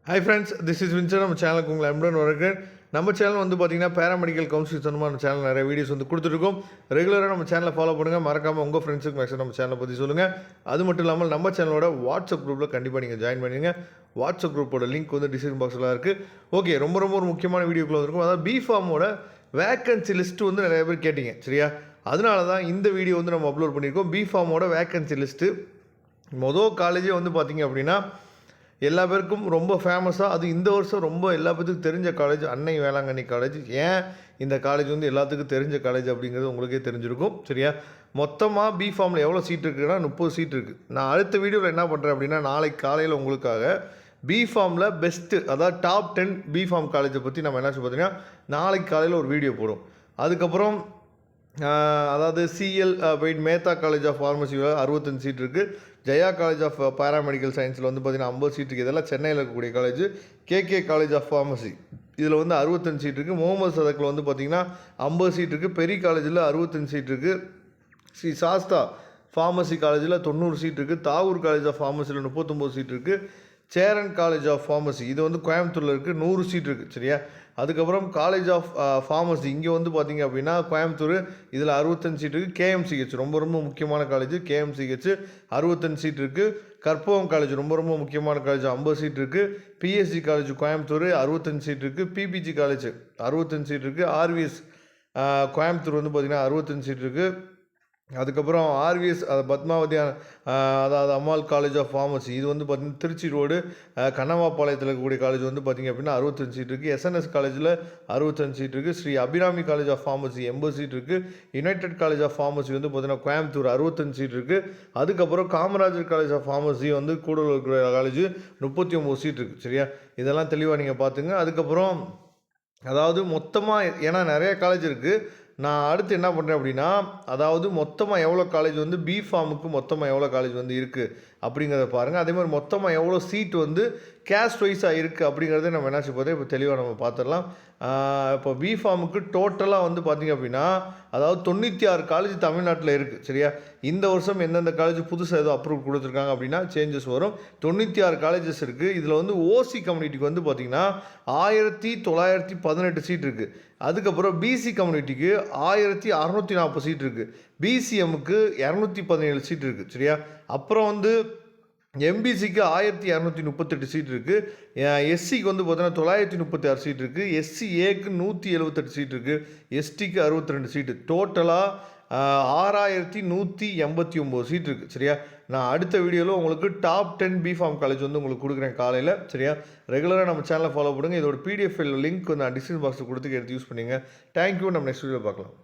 Hi friends, this is Vincent. நம்ம சேனலுக்கு உங்களை அன்புடன் வரவேற்கிறேன். நம்ம சேனல் வந்து பார்த்தீங்கன்னா பேராமெடிக்கல் கவுன்சிலிங் சம்பந்தமான சேனல் நிறைய வீடியோஸ் வந்து கொடுத்துருக்கோம். ரெகுலராக நம்ம சேனலை ஃபாலோ பண்ணுங்கள். மறக்காமல் உங்கள் ஃப்ரெண்ட்ஸுக்கு மேக்ஸிமம் நம்ம சேனலை பற்றி சொல்லுங்கள். அது மட்டும் இல்லாமல் நம்ம சேனலோட வாட்ஸ்அப் குரூப்பில் கண்டிப்பாக நீங்கள் ஜாயின் பண்ணிடுங்க. வாட்ஸ்அப் குரூப்போட லிங்க் வந்து டிஸ்கிரிப்ஷன் பாக்ஸில் இருக்குது. ஓகே, ரொம்ப ஒரு முக்கியமான வீடியோக்குள்ள வந்திருக்கும். அதாவது பிஃபார்மோட வேக்கன்சி லிஸ்ட்டு வந்து நிறைய பேர் கேட்டிங்க, சரியா? அதனால தான் இந்த வீடியோ வந்து நம்ம அப்லோட் பண்ணியிருக்கோம். பிஃபார்மோட வேக்கன்சி லிஸ்ட்டு மொதல் காலேஜே வந்து பார்த்திங்க அப்படின்னா எல்லா பேருக்கும் ரொம்ப ஃபேமஸாக, அது இந்த வருஷம் ரொம்ப எல்லா பேத்துக்கும் தெரிஞ்ச காலேஜ் அன்னை வேளாங்கண்ணி காலேஜ். ஏன் இந்த காலேஜ் வந்து எல்லாத்துக்கும் தெரிஞ்ச காலேஜ் அப்படிங்கிறது உங்களுக்கே தெரிஞ்சிருக்கும், சரியா? மொத்தமாக பிஃபார்மில் எவ்வளோ சீட் இருக்குன்னா 30 சீட் இருக்குது. நான் அடுத்த வீடியோவில் என்ன பண்ணுறேன் அப்படின்னா, நாளைக்கு காலையில் உங்களுக்காக பிஃபார்மில் பெஸ்ட்டு, அதாவது டாப் 10 பிஃபார்ம் காலேஜை பற்றி நம்ம என்னாச்சு பார்த்தீங்கன்னா நாளைக்கு காலையில் ஒரு வீடியோ போடும். அதுக்கப்புறம் அதாவது CL Baid Mehta college of ஃபார்மசியில் 65 சீட் இருக்குது. ஜெயா காலேஜ் ஆஃப் பேராமெடிக்கல் சயின்ஸில் வந்து பார்த்திங்கன்னா 50 சீட் இருக்குது. இதெல்லாம் சென்னையில் இருக்கக்கூடிய college. KK college of pharmacy இதில் வந்து 65 சீட் இருக்குது. முகமது சதக்கில் வந்து பார்த்திங்கன்னா 50 சீட் இருக்குது. பெரிய காலேஜில் 65 சீட் இருக்குது. ஸ்ரீ சாஸ்தா ஃபார்மசி காலேஜில் 90 சீட் இருக்குது. தாகூர் காலேஜ் ஆஃப் ஃபார்மசியில் 39 சீட் இருக்குது. சேரன் காலேஜ் ஆஃப் ஃபார்மசி இது வந்து கோயம்புத்தூரில் இருக்குது, 100 சீட் இருக்குது, சரியா? அதுக்கப்புறம் காலேஜ் ஆஃப் ஃபார்மசி இங்கே வந்து பார்த்திங்க அப்படின்னா கோயம்புத்தூர், இதில் 65 சீட் இருக்குது. கேஎம்சிஹெச் ரொம்ப முக்கியமான காலேஜ், கேஎம்சிஹெச் 65 சீட் இருக்குது. கற்பகம் காலேஜ் ரொம்ப முக்கியமான காலேஜ், 50 சீட் இருக்குது. பிஎஸ்சி காலேஜ் கோயம்புத்தூர் 65 சீட் இருக்குது. பிபிஜி காலேஜ் 65 சீட் இருக்குது. ஆர்விஎஸ் கோயம்புத்தூர் வந்து பார்த்திங்கன்னா 65 சீட் இருக்குது. அதுக்கப்புறம் ஆர்விஎஸ் பத்மாவதி அதாவது அம்மாள் காலேஜ் ஆஃப் ஃபார்மசி இது வந்து பார்த்திங்கன்னா திருச்சி ரோடு கண்ணமாப்பாளையத்தில் இருக்கக்கூடிய காலேஜ் வந்து பார்த்திங்க அப்படின்னா 65 சீட் இருக்குது. எஸ்என்எஸ் காலேஜில் 65 சீட் இருக்குது. Sri Abirami college of pharmacy 80 seat இருக்குது. யுனைடெட் காலேஜ் ஆஃப் ஃபார்மசி வந்து பார்த்திங்கன்னா கோயம்புத்தூர் 65 சீட் இருக்குது. அதுக்கப்புறம் காமராஜர் காலேஜ் ஆஃப் ஃபார்மசி வந்து கூடலூர் இருக்கிற காலேஜ் 39 சீட் இருக்குது, சரியா? இதெல்லாம் தெளிவாக நீங்கள் பார்த்துங்க. அதுக்கப்புறம் அதாவது மொத்தமாக ஏன்னா நிறைய காலேஜ் இருக்குது. நான் அடுத்து என்ன பண்ணுறேன் அப்படின்னா, அதாவது மொத்தமாக எவ்வளோ காலேஜ் வந்து பிஃபார்முக்கு மொத்தமாக எவ்வளோ காலேஜ் வந்து இருக்குது அப்படிங்கிறத பாருங்கள். அதே மாதிரி மொத்தமாக எவ்வளோ சீட் வந்து கேஸ்ட் வைஸாக இருக்குது அப்படிங்கிறத நம்ம என்னாச்சு பார்த்தா இப்போ தெளிவாக நம்ம பார்த்துடலாம். இப்போ பிஃபார்முக்கு டோட்டலாக வந்து பார்த்திங்க அப்படின்னா அதாவது 96 காலேஜ் தமிழ்நாட்டில் இருக்குது, சரியா? இந்த வருஷம் எந்தெந்த காலேஜ் புதுசாக ஏதோ அப்ரூவ் கொடுத்துருக்காங்க அப்படின்னா சேஞ்சஸ் வரும். 96 காலேஜஸ் இருக்குது. இதில் வந்து ஓசி கம்யூனிட்டிக்கு வந்து பார்த்திங்கன்னா 1918 சீட் இருக்குது. அதுக்கப்புறம் பிசி கம்யூனிட்டிக்கு 1640 சீட் இருக்குது. பிசிஎம்முக்கு 217 சீட் இருக்குது, சரியா? அப்புறம் வந்து எம்பிசிக்கு 1238 சீட் இருக்குது. எஸ்சிக்கு வந்து பார்த்தீங்கன்னா 936 சீட் இருக்குது. எஸ்சிஏக்கு 178 சீட் இருக்குது. எஸ்டிக்கு 62 சீட்டு. டோட்டலாக 6189 சீட் இருக்குது, சரியா? நான் அடுத்த வீடியோவில் உங்களுக்கு டாப் 10 பிஃபார்ம் காலேஜ் வந்து உங்களுக்கு கொடுக்குறேன் காலையில், சரியா? ரெகுலராக நம்ம சேனலை ஃபாலோ பண்ணுங்கள். இதோட பிடிஎஃப் லிங்க் நான் டிஸ்கிரிப்ஷன் பாக்ஸில் கொடுத்து எடுத்து யூஸ் பண்ணிங்க. தேங்க்யூ. நம்ம நெக்ஸ்ட் வீடியோவில் பார்க்கலாம்.